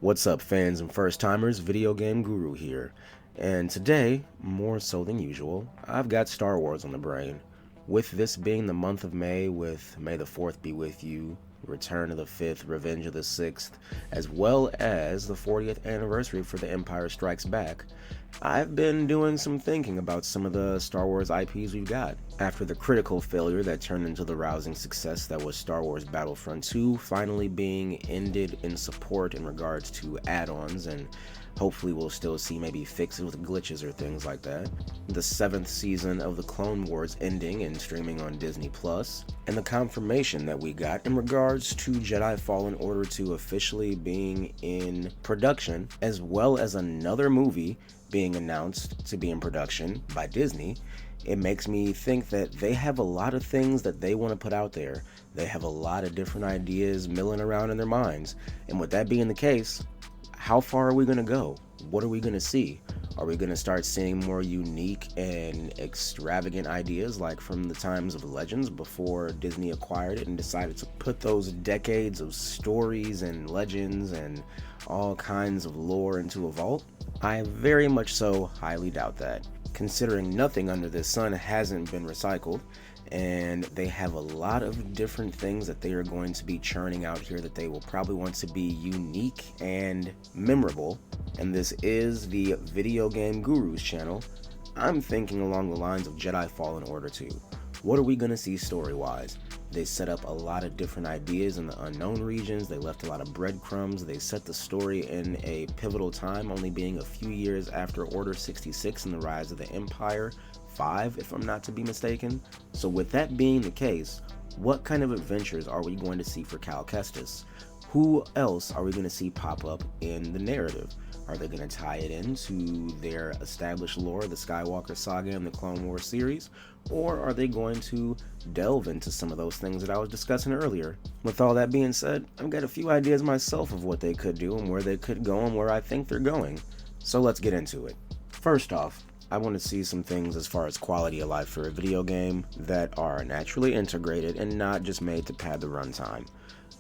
What's up, fans and first timers? Video Game Guru here. And today, more so than usual, I've got Star Wars on the brain. With this being the month of May, with May the 4th be with you, Return of the 5th, Revenge of the 6th, as well as the 40th anniversary for The Empire Strikes Back, I've been doing some thinking about some of the Star Wars IPs we've got. After the critical failure that turned into the rousing success that was Star Wars Battlefront 2 finally being ended in support in regards to add-ons, and hopefully we'll still see maybe fixes with glitches or things like that. The 7th season of the Clone Wars ending and streaming on Disney Plus, and the confirmation that we got in regards to Jedi Fallen Order 2 officially being in production, as well as another movie being announced to be in production by Disney. It makes me think that they have a lot of things that they want to put out there. They have a lot of different ideas milling around in their minds. And with that being the case, how far are we going to go? What are we going to see? Are we going to start seeing more unique and extravagant ideas like from the times of Legends before Disney acquired it and decided to put those decades of stories and legends and all kinds of lore into a vault? I very much so highly doubt that, considering nothing under this sun hasn't been recycled, and they have a lot of different things that they are going to be churning out here that they will probably want to be unique and memorable. And this is the Video Game Gurus channel. I'm thinking along the lines of Jedi Fallen Order 2. What are we going to see story-wise? They set up a lot of different ideas in the unknown regions. They left a lot of breadcrumbs. They set the story in a pivotal time, only being a few years after Order 66 and the rise of the Empire, 5 if I'm not to be mistaken. So with that being the case, what kind of adventures are we going to see for Cal Kestis? Who else are we going to see pop up in the narrative? Are they going to tie it into their established lore, the Skywalker saga and the Clone Wars series? Or are they going to delve into some of those things that I was discussing earlier? With all that being said, I've got a few ideas myself of what they could do and where they could go and where I think they're going. So let's get into it. First off, I want to see some things as far as quality of life for a video game that are naturally integrated and not just made to pad the runtime.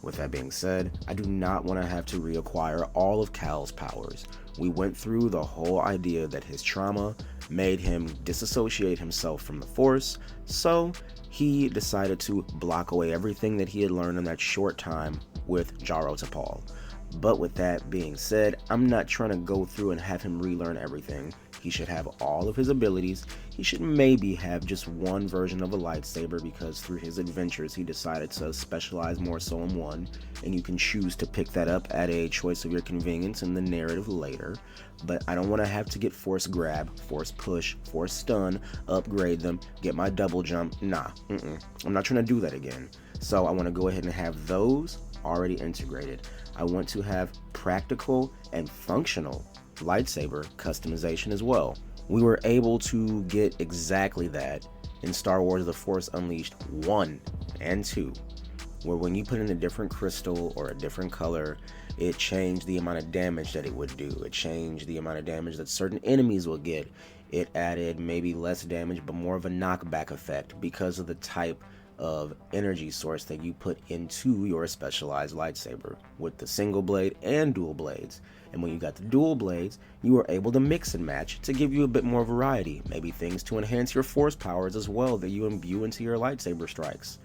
With that being said, I do not want to have to reacquire all of Cal's powers. We went through the whole idea that his trauma made him disassociate himself from the Force, so he decided to block away everything that he had learned in that short time with Jaro Tapal. But with that being said, I'm not trying to go through and have him relearn everything. He should have all of his abilities. He should maybe have just one version of a lightsaber because through his adventures he decided to specialize more so in one, and you can choose to pick that up at a choice of your convenience in the narrative later. But I don't want to have to get force grab, force push, force stun, upgrade them, get my double jump. Nah, I'm not trying to do that again. So I want to go ahead and have those already integrated. I want to have practical and functional lightsaber customization as well. We were able to get exactly that in Star Wars The Force Unleashed 1 and 2, where when you put in a different crystal or a different color, it changed the amount of damage that it would do. It changed the amount of damage that certain enemies will get. It added maybe less damage but more of a knockback effect because of the type of energy source that you put into your specialized lightsaber with the single blade and dual blades. And when you got the dual blades, you were able to mix and match to give you a bit more variety, maybe things to enhance your force powers as well that you imbue into your lightsaber strikes.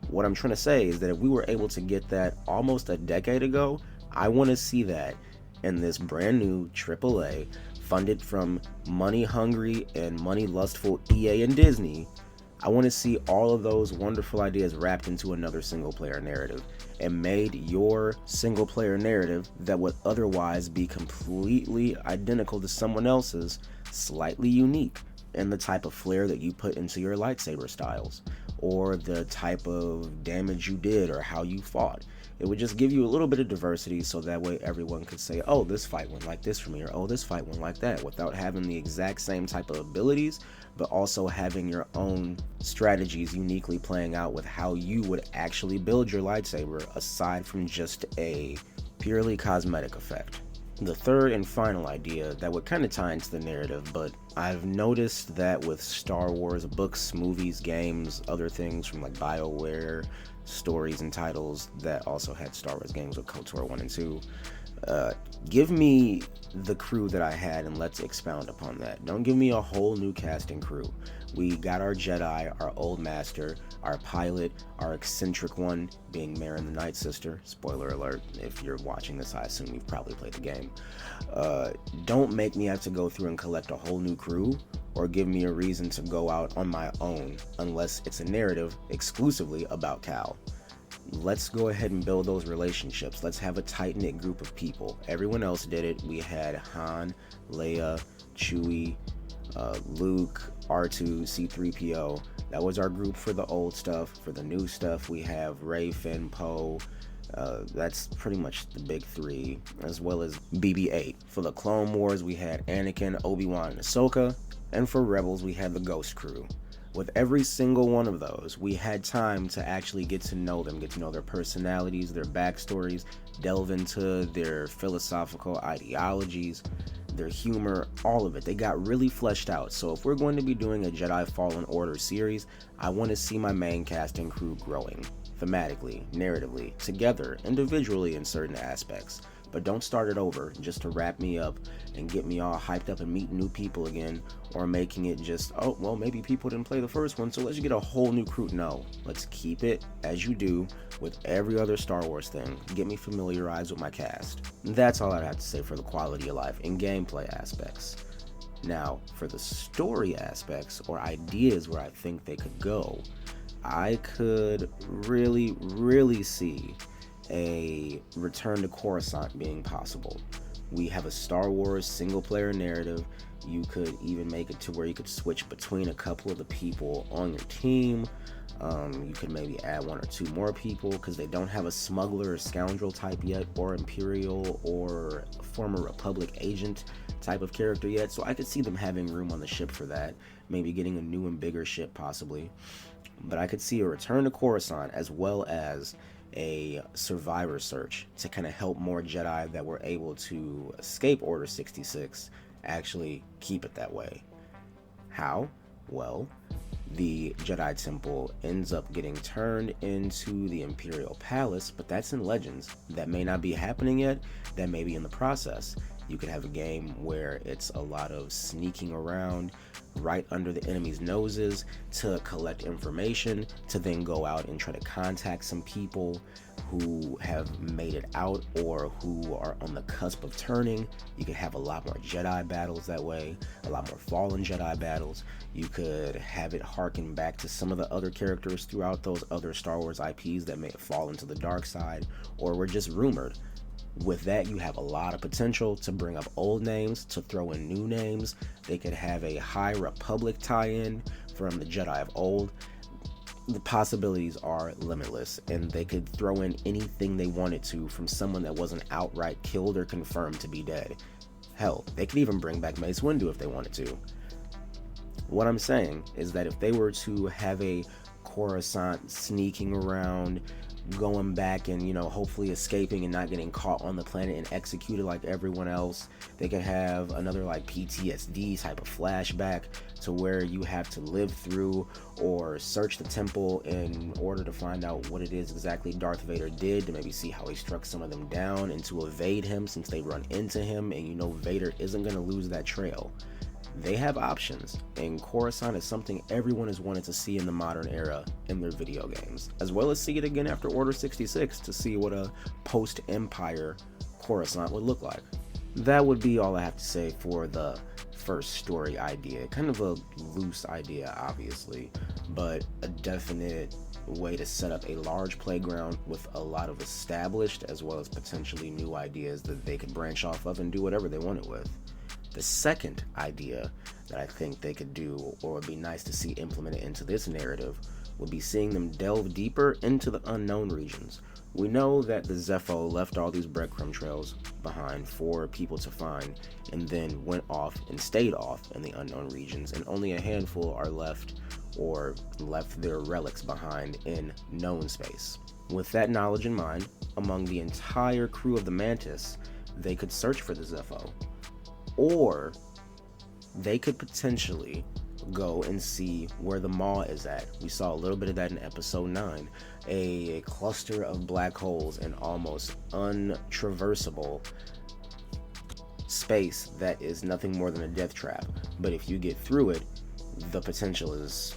What I'm trying to say is that if we were able to get that almost a decade ago, I want to see that in this brand new AAA funded from money hungry and money lustful EA and Disney. I want to see all of those wonderful ideas wrapped into another single player narrative and made your single player narrative that would otherwise be completely identical to someone else's slightly unique in the type of flair that you put into your lightsaber styles or the type of damage you did or how you fought. It would just give you a little bit of diversity so that way everyone could say, oh, this fight went like this for me, or oh, this fight went like that, without having the exact same type of abilities, but also having your own strategies uniquely playing out with how you would actually build your lightsaber aside from just a purely cosmetic effect. The third and final idea that would kind of tie into the narrative, but I've noticed that with Star Wars books, movies, games, other things from like BioWare, stories and titles that also had Star Wars games with KOTOR 1 and 2, Uh, Give me the crew that I had and let's expound upon that. Don't give me a whole new casting crew. We got our Jedi, our old master, our pilot, our eccentric one being Marin the Night Sister. Spoiler alert, if you're watching this, I assume you've probably played the game. Don't make me have to go through and collect a whole new crew or give me a reason to go out on my own unless it's a narrative exclusively about Cal. Let's go ahead and build those relationships. Let's have a tight-knit group of people. Everyone else did it. We had Han, Leia, Chewie, Luke, R2, C-3PO. That was our group for the old stuff. For the new stuff, we have Rey, Finn, Poe. That's pretty much the big three, as well as BB-8. For the Clone Wars, we had Anakin, Obi-Wan, and Ahsoka. And for Rebels, we had the Ghost Crew. With every single one of those, we had time to actually get to know them, get to know their personalities, their backstories, delve into their philosophical ideologies, their humor, all of it. They got really fleshed out. So if we're going to be doing a Jedi Fallen Order series, I want to see my main cast and crew growing, thematically, narratively, together, individually in certain aspects. But don't start it over just to wrap me up and get me all hyped up and meet new people again, or making it just, oh, well, maybe people didn't play the first one, so let's get a whole new crew. No, let's keep it as you do with every other Star Wars thing. Get me familiarized with my cast. That's all I have to say for the quality of life and gameplay aspects. Now, for the story aspects or ideas where I think they could go, I could really see a return to Coruscant being possible. We have a Star Wars single player narrative. You could even make it to where you could switch between a couple of the people on your team. You could maybe add one or two more people because they don't have a smuggler or scoundrel type yet, or Imperial or former Republic agent type of character yet. So I could see them having room on the ship for that. Maybe getting a new and bigger ship possibly. But I could see a return to Coruscant as well as a survivor search to kind of help more Jedi that were able to escape Order 66 actually keep it that way. How? Well, the Jedi Temple ends up getting turned into the Imperial Palace, but that's in Legends. That may not be happening yet, that may be in the process. You could have a game where it's a lot of sneaking around right under the enemy's noses to collect information, to then go out and try to contact some people who have made it out or who are on the cusp of turning. You could have a lot more Jedi battles that way, a lot more fallen Jedi battles. You could have it harken back to some of the other characters throughout those other Star Wars IPs that may have fallen to the dark side or were just rumored. With that, you have a lot of potential to bring up old names, to throw in new names. They could have a High Republic tie-in from the Jedi of old. The possibilities are limitless, and they could throw in anything they wanted to from someone that wasn't outright killed or confirmed to be dead. Hell, they could even bring back Mace Windu if they wanted to. What I'm saying is that if they were to have a Coruscant sneaking around, going back and, you know, hopefully escaping and not getting caught on the planet and executed like everyone else, they could have another like PTSD type of flashback to where you have to live through or search the temple in order to find out what it is exactly Darth Vader did, to maybe see how he struck some of them down and to evade him since they run into him, and you know Vader isn't going to lose that trail. They have options, and Coruscant is something everyone has wanted to see in the modern era in their video games, as well as see it again after Order 66 to see what a post-Empire Coruscant would look like. That would be all I have to say for the first story idea. Kind of a loose idea, obviously, but a definite way to set up a large playground with a lot of established as well as potentially new ideas that they could branch off of and do whatever they wanted with. The second idea that I think they could do, or would be nice to see implemented into this narrative, would be seeing them delve deeper into the unknown regions. We know that the Zepho left all these breadcrumb trails behind for people to find, and then went off and stayed off in the unknown regions, and only a handful are left or left their relics behind in known space. With that knowledge in mind, among the entire crew of the Mantis, they could search for the Zepho. Or they could potentially go and see where the maw is at. We saw a little bit of that in episode 9. A cluster of black holes in almost untraversable space that is nothing more than a death trap. But if you get through it, the potential is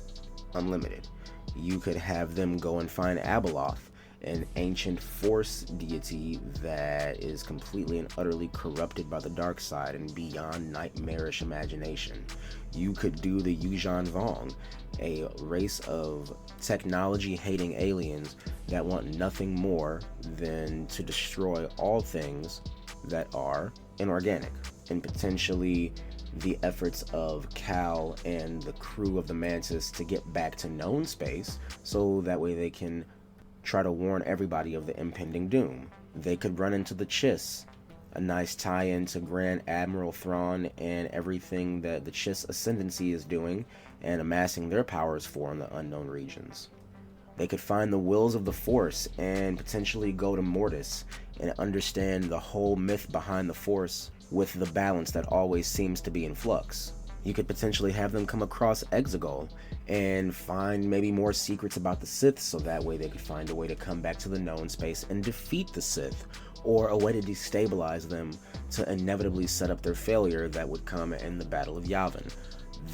unlimited. You could have them go and find Abeloth, an ancient force deity that is completely and utterly corrupted by the dark side and beyond nightmarish imagination. You could do the Yuuzhan Vong, a race of technology-hating aliens that want nothing more than to destroy all things that are inorganic, and potentially the efforts of Cal and the crew of the Mantis to get back to known space so that way they can try to warn everybody of the impending doom. They could run into the Chiss, a nice tie-in to Grand Admiral Thrawn and everything that the Chiss Ascendancy is doing and amassing their powers for in the unknown regions. They could find the wills of the Force and potentially go to Mortis and understand the whole myth behind the Force with the balance that always seems to be in flux. You could potentially have them come across Exegol and find maybe more secrets about the Sith, so that way they could find a way to come back to the known space and defeat the Sith, or a way to destabilize them to inevitably set up their failure that would come in the Battle of Yavin.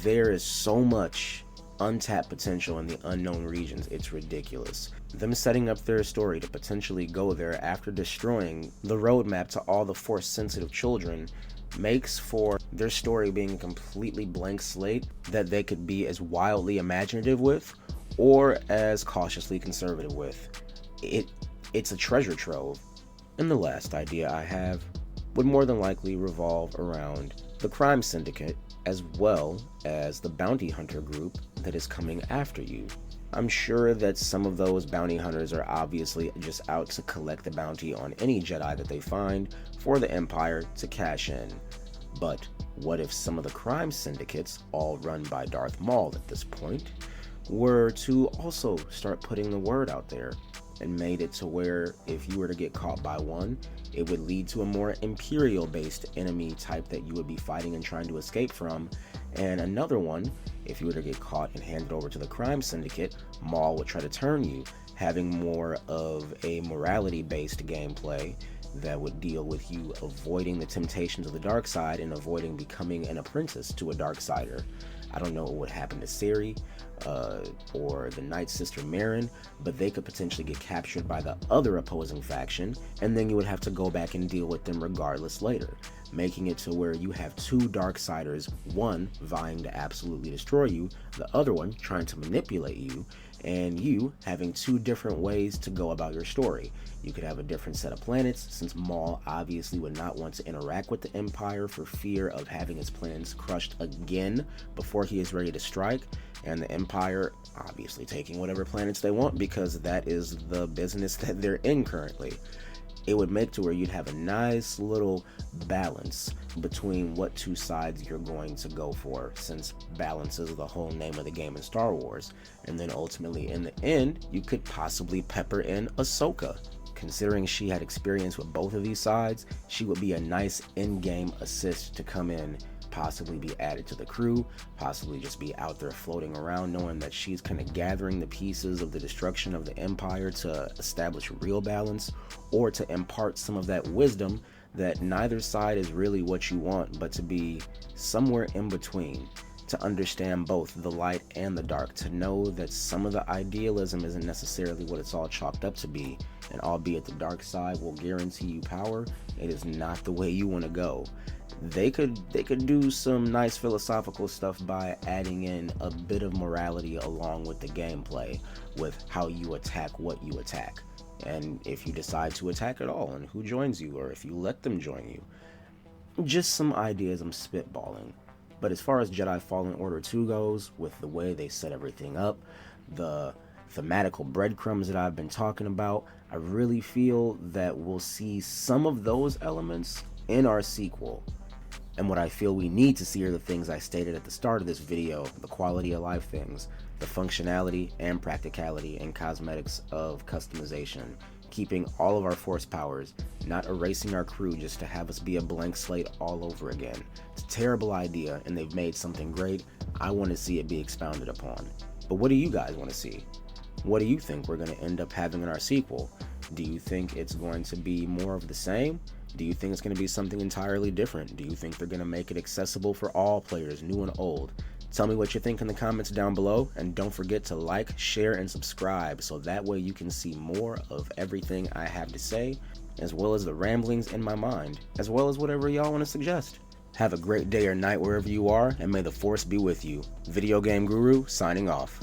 There is so much untapped potential in the unknown regions, it's ridiculous. Them setting up their story to potentially go there after destroying the roadmap to all the Force-sensitive children makes for their story being a completely blank slate that they could be as wildly imaginative with or as cautiously conservative with. It's a treasure trove. And the last idea I have would more than likely revolve around the crime syndicate as well as the bounty hunter group that is coming after you. I'm sure that some of those bounty hunters are obviously just out to collect the bounty on any Jedi that they find for the Empire to cash in. But what if some of the crime syndicates, all run by Darth Maul at this point, were to also start putting the word out there and made it to where if you were to get caught by one, it would lead to a more Imperial-based enemy type that you would be fighting and trying to escape from, and another one, if you were to get caught and handed over to the crime syndicate, Maul would try to turn you, having more of a morality-based gameplay that would deal with you avoiding the temptations of the dark side and avoiding becoming an apprentice to a dark sider. I don't know what would happen to Ciri or the Night Sister Merrin, but they could potentially get captured by the other opposing faction, and then you would have to go back and deal with them regardless later, making it to where you have two Darksiders, one vying to absolutely destroy you, the other one trying to manipulate you, and you having two different ways to go about your story. You could have a different set of planets, since Maul obviously would not want to interact with the Empire for fear of having his plans crushed again before he is ready to strike, and the Empire obviously taking whatever planets they want because that is the business that they're in currently. It would make to where you'd have a nice little balance between what two sides you're going to go for, since balance is the whole name of the game in Star Wars. And then ultimately in the end, you could possibly pepper in Ahsoka. Considering she had experience with both of these sides, she would be a nice in-game assist to come in, possibly be added to the crew, possibly just be out there floating around knowing that she's kind of gathering the pieces of the destruction of the Empire to establish real balance, or to impart some of that wisdom that neither side is really what you want, but to be somewhere in between, to understand both the light and the dark, to know that some of the idealism isn't necessarily what it's all chalked up to be, and albeit the dark side will guarantee you power, it is not the way you want to go. They could do some nice philosophical stuff by adding in a bit of morality along with the gameplay, with how you attack what you attack, and if you decide to attack at all, and who joins you, or if you let them join you. Just some ideas I'm spitballing. But as far as Jedi Fallen Order 2 goes, with the way they set everything up, the thematical breadcrumbs that I've been talking about, I really feel that we'll see some of those elements in our sequel. And what I feel we need to see are the things I stated at the start of this video, the quality of life things, the functionality and practicality and cosmetics of customization, keeping all of our force powers, not erasing our crew just to have us be a blank slate all over again. It's a terrible idea, and they've made something great. I want to see it be expounded upon. But what do you guys want to see? What do you think we're going to end up having in our sequel? Do you think it's going to be more of the same? Do you think it's going to be something entirely different? Do you think they're going to make it accessible for all players, new and old? Tell me what you think in the comments down below, and don't forget to like, share, and subscribe so that way you can see more of everything I have to say, as well as the ramblings in my mind, as well as whatever y'all want to suggest. Have a great day or night wherever you are, and may the Force be with you. Video Game Guru, signing off.